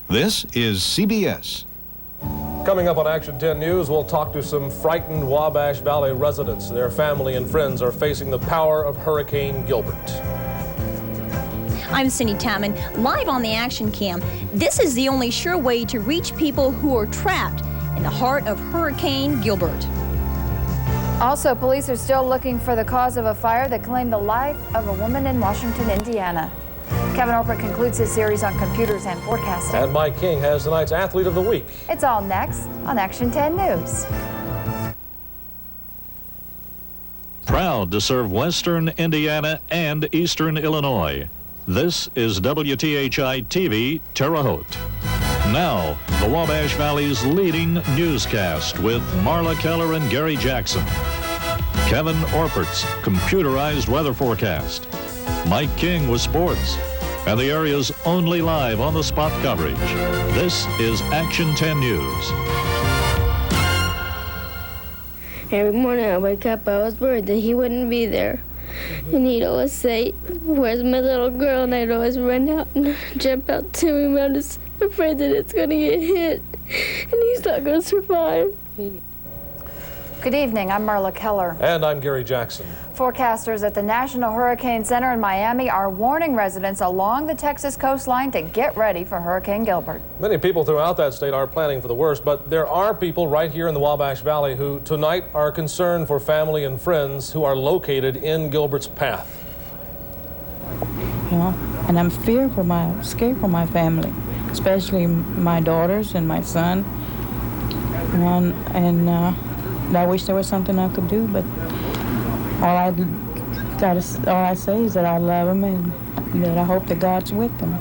This is CBS. Coming up on Action 10 News, we'll talk to some frightened Wabash Valley residents. Their family and friends are facing the power of Hurricane Gilbert. I'm Cindy Tapman, live on the Action Cam. This is the only sure way to reach people who are trapped in the heart of Hurricane Gilbert. Also, police are still looking for the cause of a fire that claimed the life of a woman in Washington, Indiana. Kevin Orpert concludes his series on computers and forecasting. And Mike King has tonight's Athlete of the Week. It's all next on Action 10 News. Proud to serve Western Indiana and Eastern Illinois. This is WTHI-TV, Terre Haute. Now, the Wabash Valley's leading newscast with Marla, Keller, and Gary Jackson. Kevin Orpert's computerized weather forecast. Mike King with sports. And the area's only live on-the-spot coverage. This is Action 10 News. Every morning I wake up, I was worried that he wouldn't be there. And he'd always say, "Where's my little girl?" And I'd always run out and jump out to him. I'm just afraid that it's going to get hit and he's not going to survive. Good evening, I'm Marla Keller. And I'm Gary Jackson. Forecasters at the National Hurricane Center in Miami are warning residents along the Texas coastline to get ready for Hurricane Gilbert. Many people throughout that state are planning for the worst, but there are people right here in the Wabash Valley who tonight are concerned for family and friends who are located in Gilbert's path. You know, and I'm scared for my family, especially my daughters and my son. And I wish there was something I could do, but all I say is that I love them and that I hope that God's with them.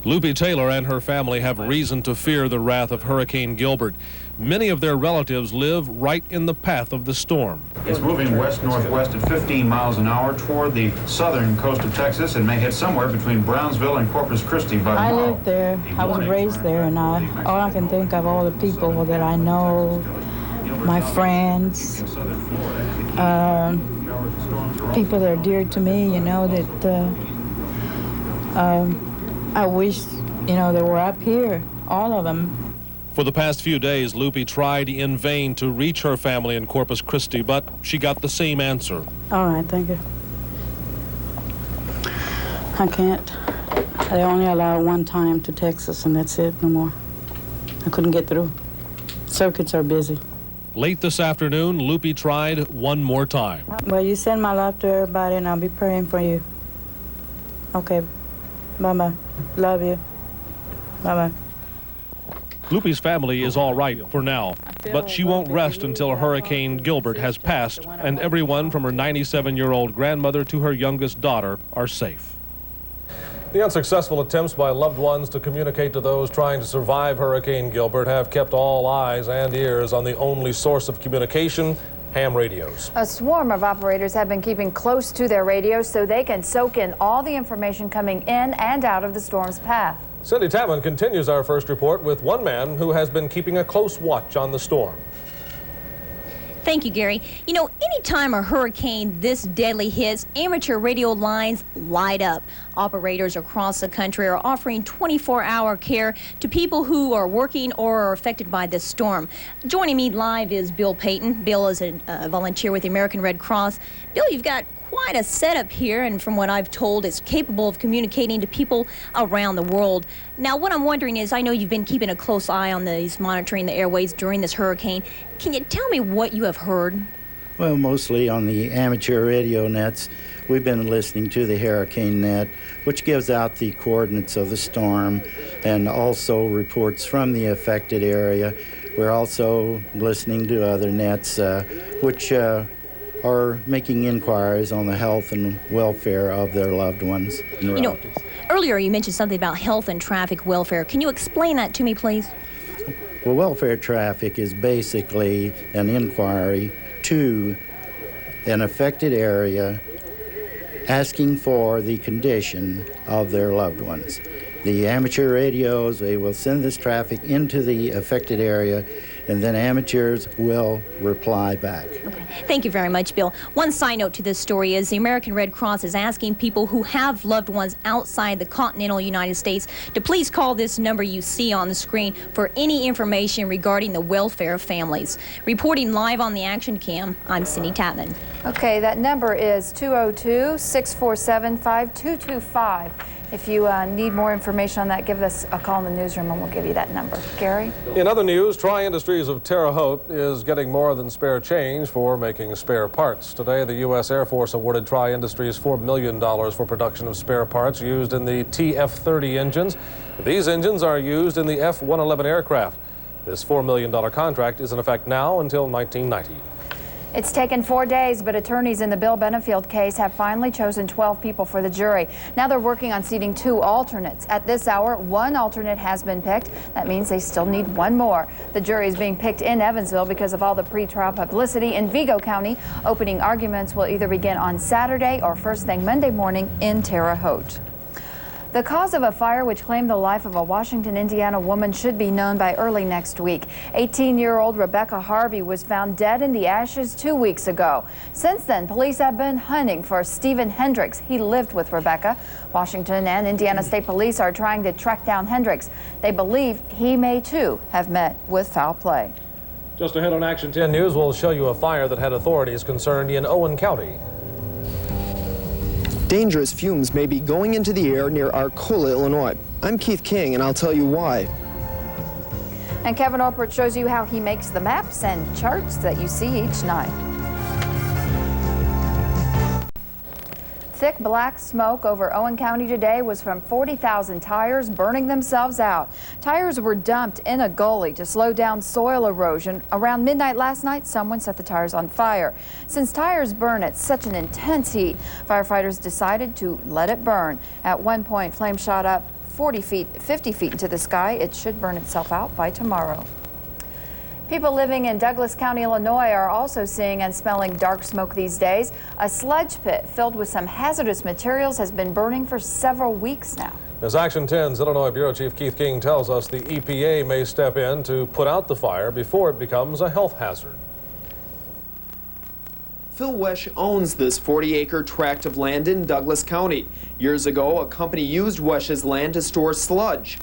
Lupe Taylor and her family have reason to fear the wrath of Hurricane Gilbert. Many of their relatives live right in the path of the storm. It's moving west-northwest at 15 miles an hour toward the southern coast of Texas and may hit somewhere between Brownsville and Corpus Christi by tomorrow. I lived there. I was raised there, and all I can think of all the people that I know, my friends, people that are dear to me, you know, that I wish, you know, they were up here, all of them. For the past few days, Lupe tried in vain to reach her family in Corpus Christi, but she got the same answer. All right, thank you. I can't. They only allow one time to Texas, and that's it, no more. I couldn't get through. Circuits are busy. Late this afternoon, Lupe tried one more time. Well, you send my love to everybody, and I'll be praying for you. Okay. Bye-bye. Love you. Bye-bye. Lupe's family is all right for now, but she won't rest until Hurricane Gilbert has passed and everyone from her 97-year-old grandmother to her youngest daughter are safe. The unsuccessful attempts by loved ones to communicate to those trying to survive Hurricane Gilbert have kept all eyes and ears on the only source of communication, ham radios. A swarm of operators have been keeping close to their radios so they can soak in all the information coming in and out of the storm's path. Cindy Tapman continues our first report with one man who has been keeping a close watch on the storm. Thank you, Gary. You know, anytime a hurricane this deadly hits, amateur radio lines light up. Operators across the country are offering 24-hour care to people who are working or are affected by this storm. Joining me live is Bill Payton. Bill is a volunteer with the American Red Cross. Bill, you've got quite a setup here, and from what I've told, it's capable of communicating to people around the world. Now, what I'm wondering is, I know you've been keeping a close eye on these, monitoring the airways during this hurricane. Can you tell me what you have heard? Well, mostly on the amateur radio nets. We've been listening to the hurricane net, which gives out the coordinates of the storm and also reports from the affected area. We're also listening to other nets, which are making inquiries on the health and welfare of their loved ones and relatives. You know, earlier you mentioned something about health and traffic welfare. Can you explain that to me, please? Well, welfare traffic is basically an inquiry to an affected area asking for the condition of their loved ones. the amateur radios. They will send this traffic into the affected area, and then amateurs will reply back. Okay. Thank you very much, Bill. One side note to this story is the American Red Cross is asking people who have loved ones outside the continental United States to please call this number you see on the screen for any information regarding the welfare of families. Reporting live on the Action Cam, I'm Cindy Tapman. Okay, that number is 202-647-5225. If you need more information on that, give us a call in the newsroom and we'll give you that number. Gary? In other news, Tri Industries of Terre Haute is getting more than spare change for making spare parts. Today, the U.S. Air Force awarded Tri Industries $4 million for production of spare parts used in the TF-30 engines. These engines are used in the F-111 aircraft. This $4 million contract is in effect now until 1990. It's taken 4 days, but attorneys in the Bill Benefield case have finally chosen 12 people for the jury. Now they're working on seating 2 alternates. At this hour, 1 alternate has been picked. That means they still need 1 more. The jury is being picked in Evansville because of all the pretrial publicity in Vigo County. Opening arguments will either begin on Saturday or first thing Monday morning in Terre Haute. The cause of a fire which claimed the life of a Washington, Indiana woman should be known by early next week. 18-year-old Rebecca Harvey was found dead in the ashes 2 weeks ago. Since then, police have been hunting for Stephen Hendricks. He lived with Rebecca. Washington and Indiana State Police are trying to track down Hendricks. They believe he may, too, have met with foul play. Just ahead on Action 10 News, we'll show you a fire that had authorities concerned in Owen County. Dangerous fumes may be going into the air near Arcola, Illinois. I'm Keith King, and I'll tell you why. And Kevin Orpert shows you how he makes the maps and charts that you see each night. Thick black smoke over Owen County today was from 40,000 tires burning themselves out. Tires were dumped in a gully to slow down soil erosion. Around midnight last night, someone set the tires on fire. Since tires burn at such an intense heat, firefighters decided to let it burn. At one point, flames shot up 50 feet into the sky. It should burn itself out by tomorrow. People living in Douglas County, Illinois are also seeing and smelling dark smoke these days. A sludge pit filled with some hazardous materials has been burning for several weeks now. As Action 10's Illinois Bureau Chief Keith King tells us, the EPA may step in to put out the fire before it becomes a health hazard. Phil Wesch owns this 40-acre tract of land in Douglas County. Years ago, a company used Wesch's land to store sludge.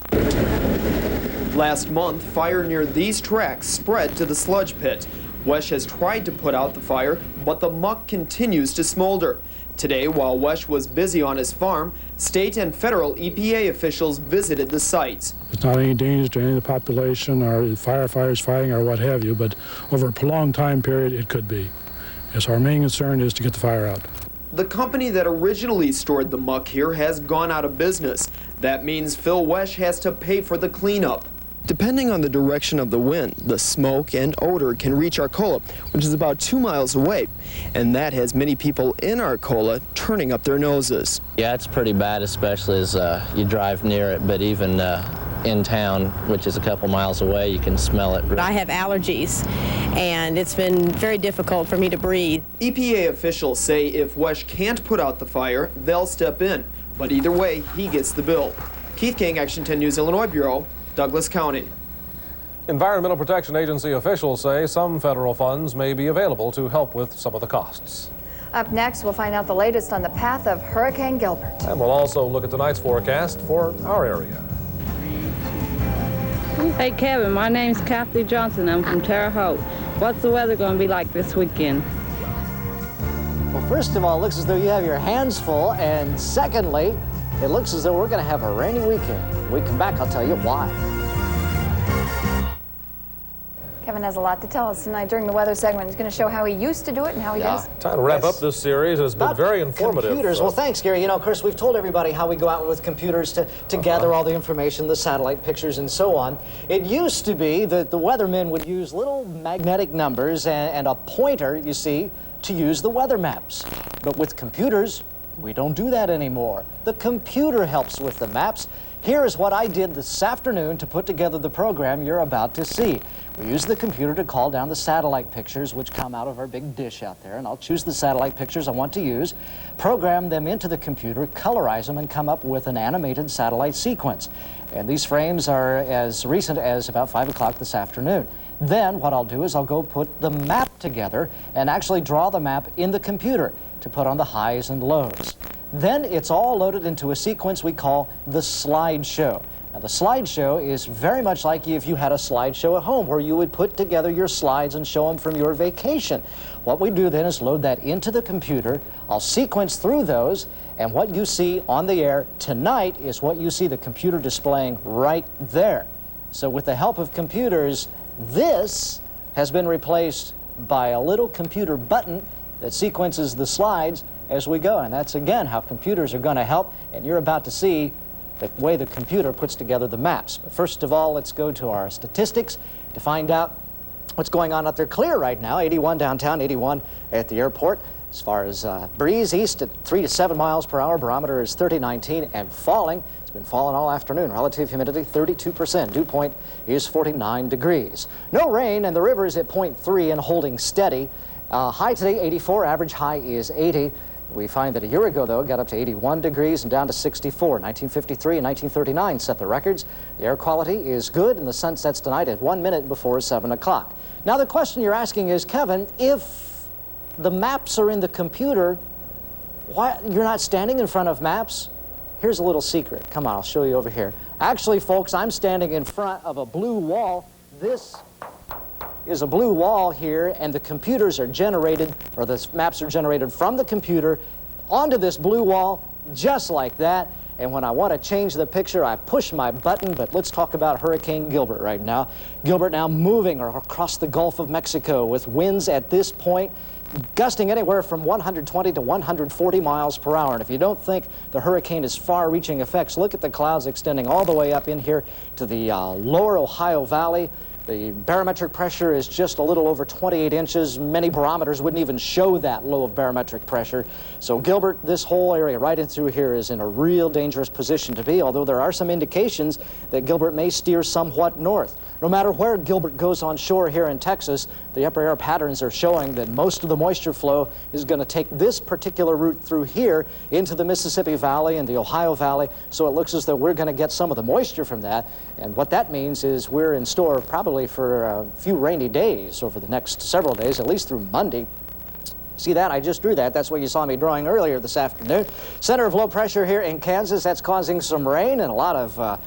Last month, fire near these tracks spread to the sludge pit. Wesch has tried to put out the fire, but the muck continues to smolder. Today, while Wesch was busy on his farm, state and federal EPA officials visited the site. It's not any danger to any of the population or firefighters fighting or what have you, but over a prolonged time period, it could be. Yes, our main concern is to get the fire out. The company that originally stored the muck here has gone out of business. That means Phil Wesch has to pay for the cleanup. Depending on the direction of the wind, the smoke and odor can reach Arcola, which is about 2 miles away. And that has many people in Arcola turning up their noses. Yeah, it's pretty bad, especially as you drive near it, but even in town, which is a couple miles away, you can smell it. I have allergies, and it's been very difficult for me to breathe. EPA officials say if Wesch can't put out the fire, they'll step in. But either way, he gets the bill. Keith King, Action 10 News, Illinois Bureau, Douglas County. Environmental Protection Agency officials say some federal funds may be available to help with some of the costs. Up next, we'll find out the latest on the path of Hurricane Gilbert. And we'll also look at tonight's forecast for our area. Hey, Kevin, my name's Kathy Johnson. I'm from Terre Haute. What's the weather going to be like this weekend? Well, first of all, it looks as though you have your hands full, and secondly, it looks as though we're going to have a rainy weekend. When we come back, I'll tell you why. Kevin has a lot to tell us tonight during the weather segment. He's going to show how he used to do it and how he does. Time to wrap up this series. It's been very informative. Computers. Well, thanks, Gary. You know, of course, we've told everybody how we go out with computers to gather all the information, the satellite pictures, and so on. It used to be that the weathermen would use little magnetic numbers and a pointer, you see, to use the weather maps. But with computers, we don't do that anymore. The computer helps with the maps. Here is what I did this afternoon to put together the program you're about to see. We used the computer to call down the satellite pictures which come out of our big dish out there, and I'll choose the satellite pictures I want to use, program them into the computer, colorize them, and come up with an animated satellite sequence. And these frames are as recent as about 5 o'clock this afternoon. Then what I'll do is I'll go put the map together and actually draw the map in the computer to put on the highs and lows. Then it's all loaded into a sequence we call the slideshow. Now, the slideshow is very much like if you had a slideshow at home where you would put together your slides and show them from your vacation. What we do then is load that into the computer. I'll sequence through those, and what you see on the air tonight is what you see the computer displaying right there. So with the help of computers, this has been replaced by a little computer button that sequences the slides as we go. And that's, again, how computers are going to help. And you're about to see the way the computer puts together the maps. But first of all, let's go to our statistics to find out what's going on out there. Clear right now, 81 downtown, 81 at the airport. As far as breeze east at 3 to 7 miles per hour, barometer is 3019 and falling. It's been falling all afternoon. Relative humidity 32%. Dew point is 49 degrees. No rain, and the river is at 0.3 and holding steady. High today 84, average high is 80. We find that a year ago, though, it got up to 81 degrees and down to 64. 1953 and 1939 set the records. The air quality is good, and the sun sets tonight at 1 minute before 7 o'clock. Now, the question you're asking is, Kevin, if the maps are in the computer, why you're not standing in front of maps? Here's a little secret. Come on, I'll show you over here. Actually, folks, I'm standing in front of a blue wall. This is a blue wall here, and the computers are generated, or the maps are generated from the computer onto this blue wall, just like that. And when I want to change the picture, I push my button. But let's talk about Hurricane Gilbert right now. Gilbert now moving across the Gulf of Mexico with winds at this point gusting anywhere from 120 to 140 miles per hour. And if you don't think the hurricane has far-reaching effects, look at the clouds extending all the way up in here to the lower Ohio Valley. The barometric pressure is just a little over 28 inches. Many barometers wouldn't even show that low of barometric pressure. So Gilbert, this whole area right in through here is in a real dangerous position to be, although there are some indications that Gilbert may steer somewhat north. No matter where Gilbert goes on shore here in Texas, the upper air patterns are showing that most of the moisture flow is going to take this particular route through here into the Mississippi Valley and the Ohio Valley. So it looks as though we're going to get some of the moisture from that. And what that means is we're in store probably for a few rainy days over the next several days, at least through Monday. See that? I just drew that. That's what you saw me drawing earlier this afternoon. Center of low pressure here in Kansas. That's causing some rain and a lot of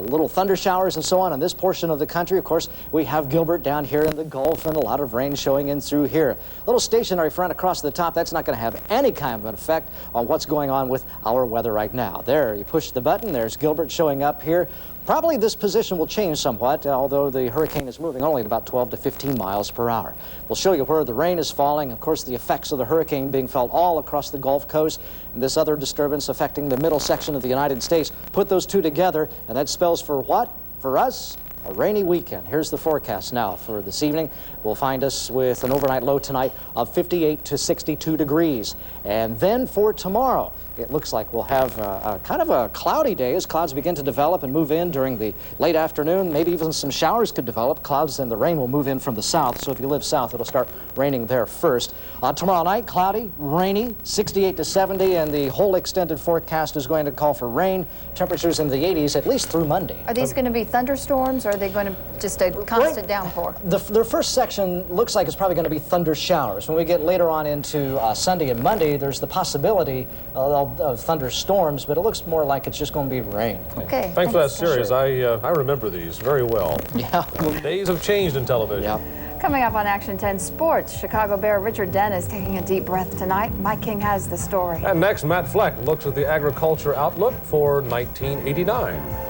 little thunder showers and so on in this portion of the country. Of course, we have Gilbert down here in the Gulf and a lot of rain showing in through here. Little stationary front across the top. That's not going to have any kind of an effect on what's going on with our weather right now. There, you push the button. There's Gilbert showing up here. Probably this position will change somewhat, although the hurricane is moving only at about 12 to 15 miles per hour. We'll show you where the rain is falling. Of course, the effects of the hurricane being felt all across the Gulf Coast, and this other disturbance affecting the middle section of the United States. Put those two together, and that spells for what? For us, a rainy weekend. Here's the forecast now for this evening. We'll find us with an overnight low tonight of 58 to 62 degrees. And then for tomorrow, it looks like we'll have kind of a cloudy day as clouds begin to develop and move in during the late afternoon. Maybe even some showers could develop. Clouds and the rain will move in from the south. So if you live south, it'll start raining there first. Tomorrow night, cloudy, rainy, 68 to 70, and the whole extended forecast is going to call for rain. Temperatures in the 80s at least through Monday. Are these going to be thunderstorms, or are they going to just a constant downpour? The first section looks like it's probably going to be thunder showers. When we get later on into Sunday and Monday, there's the possibility of thunderstorms, but it looks more like it's just going to be rain. Okay. Thanks for that series. Sure. I remember these very well. Yeah. Days have changed in television. Yeah. Coming up on Action 10 Sports, Chicago Bear Richard Dent is taking a deep breath tonight. Mike King has the story. And next, Matt Fleck looks at the agriculture outlook for 1989.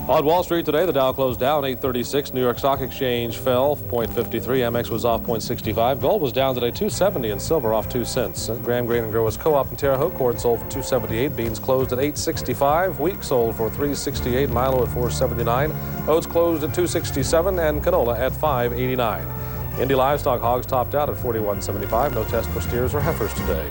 On Wall Street today, the Dow closed down 836. New York Stock Exchange fell 0.53. MX was off 0.65. Gold was down today 270 and silver off 2 cents. Graham Grain and Growers Co-op in Terre Haute, corn sold for 278. Beans closed at 865. Wheat sold for 368. Milo at 479. Oats closed at 267 and canola at 589. Indy livestock hogs topped out at 41.75. No test for steers or heifers today.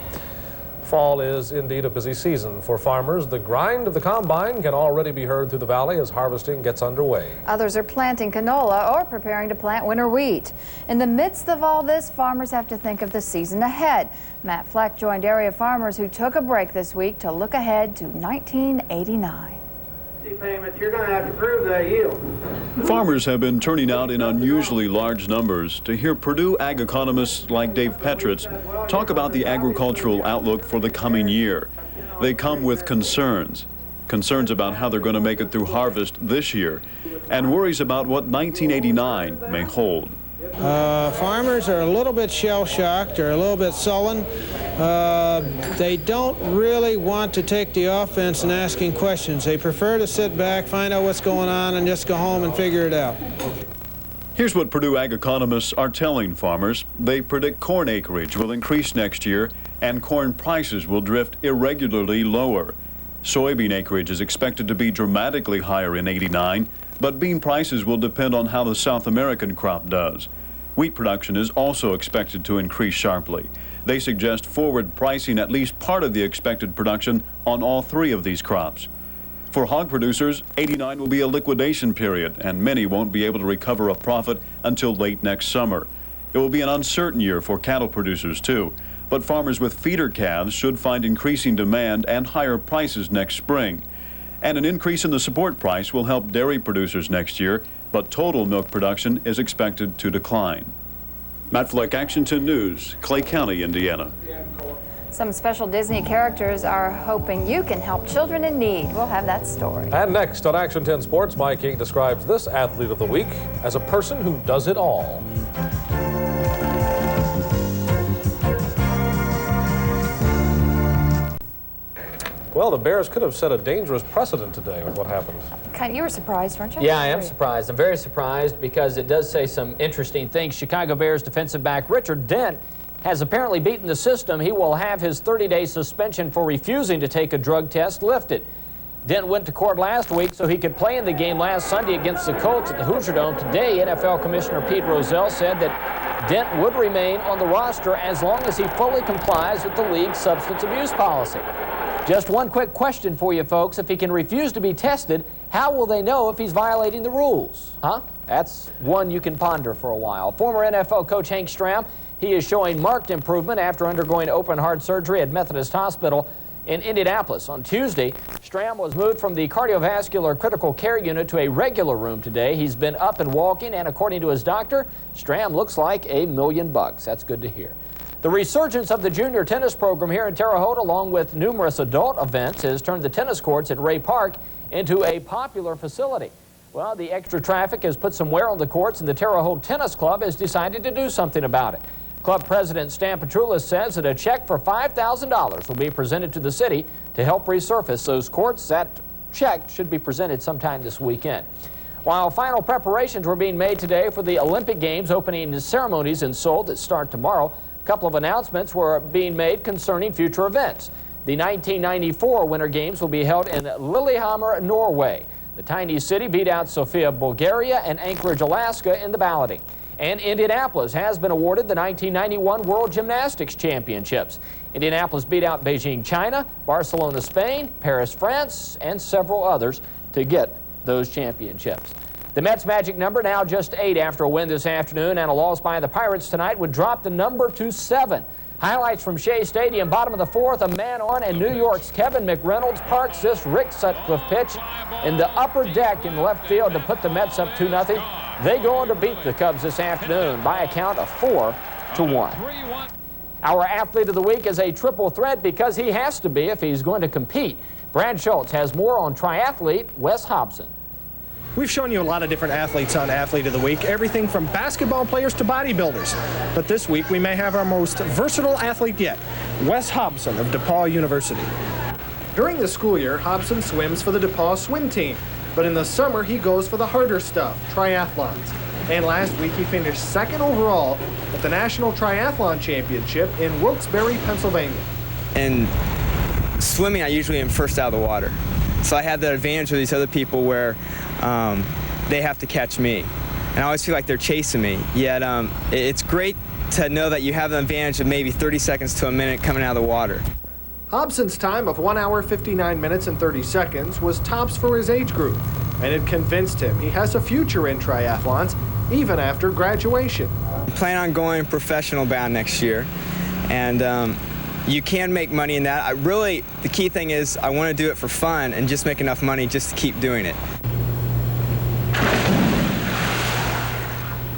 Fall is indeed a busy season for farmers. The grind of the combine can already be heard through the valley as harvesting gets underway. Others are planting canola or preparing to plant winter wheat. In the midst of all this, farmers have to think of the season ahead. Matt Fleck joined area farmers who took a break this week to look ahead to 1989. Payment, you're going to have to prove that yield. Farmers have been turning out in unusually large numbers to hear Purdue ag economists like Dave Petritz talk about the agricultural outlook for the coming year. They come with concerns about how they're going to make it through harvest this year, and worries about what 1989 may hold. Farmers are a little bit shell-shocked or a little bit sullen. They don't really want to take the offense in asking questions. They prefer to sit back, find out what's going on, and just go home and figure it out. Here's what Purdue ag economists are telling farmers. They predict corn acreage will increase next year and corn prices will drift irregularly lower. Soybean acreage is expected to be dramatically higher in '89, but bean prices will depend on how the South American crop does. Wheat production is also expected to increase sharply. They suggest forward pricing at least part of the expected production on all three of these crops. For hog producers, '89 will be a liquidation period, and many won't be able to recover a profit until late next summer. It will be an uncertain year for cattle producers, too, but farmers with feeder calves should find increasing demand and higher prices next spring. And an increase in the support price will help dairy producers next year, but total milk production is expected to decline. Matt Fleck, Action 10 News, Clay County, Indiana. Some special Disney characters are hoping you can help children in need. We'll have that story. And next on Action 10 Sports, Mike King describes this athlete of the week as a person who does it all. Well, the Bears could have set a dangerous precedent today with what happened. You were surprised, weren't you? Yeah, I am surprised. I'm very surprised because it does say some interesting things. Chicago Bears defensive back Richard Dent has apparently beaten the system. He will have his 30-day suspension for refusing to take a drug test lifted. Dent went to court last week so he could play in the game last Sunday against the Colts at the Hoosier Dome. Today, NFL Commissioner Pete Rozelle said that Dent would remain on the roster as long as he fully complies with the league's substance abuse policy. Just one quick question for you folks. If he can refuse to be tested, how will they know if he's violating the rules? Huh? That's one you can ponder for a while. Former NFL coach Hank Stram, he is showing marked improvement after undergoing open heart surgery at Methodist Hospital in Indianapolis. On Tuesday, Stram was moved from the cardiovascular critical care unit to a regular room today. He's been up and walking, and according to his doctor, Stram looks like $1 million. That's good to hear. The resurgence of the junior tennis program here in Terre Haute, along with numerous adult events, has turned the tennis courts at Ray Park into a popular facility. Well, the extra traffic has put some wear on the courts, and the Terre Haute Tennis Club has decided to do something about it. Club President Stan Petroulis says that a check for $5,000 will be presented to the city to help resurface those courts. That check should be presented sometime this weekend. While final preparations were being made today for the Olympic Games opening ceremonies in Seoul that start tomorrow, a couple of announcements were being made concerning future events. The 1994 Winter Games will be held in Lillehammer, Norway. The tiny city beat out Sofia, Bulgaria, and Anchorage, Alaska in the balloting. And Indianapolis has been awarded the 1991 World Gymnastics Championships. Indianapolis beat out Beijing, China, Barcelona, Spain, Paris, France, and several others to get those championships. The Mets' magic number now just 8 after a win this afternoon, and a loss by the Pirates tonight would drop the number to 7. Highlights from Shea Stadium, bottom of the 4th, a man on, and New York's Kevin McReynolds parks this Rick Sutcliffe pitch in the upper deck in left field to put the Mets up 2-0. They go on to beat the Cubs this afternoon by a count of 4-1. Our athlete of the week is a triple threat because he has to be if he's going to compete. Brad Schultz has more on triathlete Wes Hobson. We've shown you a lot of different athletes on Athlete of the Week, everything from basketball players to bodybuilders. But this week we may have our most versatile athlete yet, Wes Hobson of DePaul University. During the school year, Hobson swims for the DePaul swim team, but in the summer he goes for the harder stuff, triathlons. And last week he finished 2nd overall at the National Triathlon Championship in Wilkes-Barre, Pennsylvania. In swimming, I usually am first out of the water. So I have the advantage of these other people where they have to catch me. and I always feel like they're chasing me. Yet it's great to know that you have the advantage of maybe 30 seconds to a minute coming out of the water. Hobson's time of 1 hour, 59 minutes, and 30 seconds was tops for his age group, and it convinced him he has a future in triathlons, even after graduation. I plan on going professional bound next year, and you can make money in that. The key thing is I want to do it for fun and just make enough money just to keep doing it.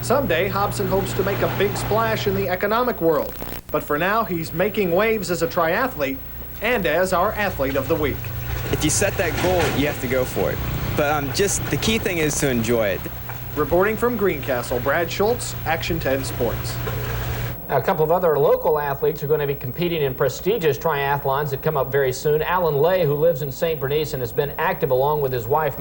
Someday, Hobson hopes to make a big splash in the economic world, but for now, he's making waves as a triathlete and as our Athlete of the Week. If you set that goal, you have to go for it. But just the key thing is to enjoy it. Reporting from Greencastle, Brad Schultz, Action 10 Sports. A couple of other local athletes are going to be competing in prestigious triathlons that come up very soon. Alan Lay, who lives in St. Bernice and has been active along with his wife,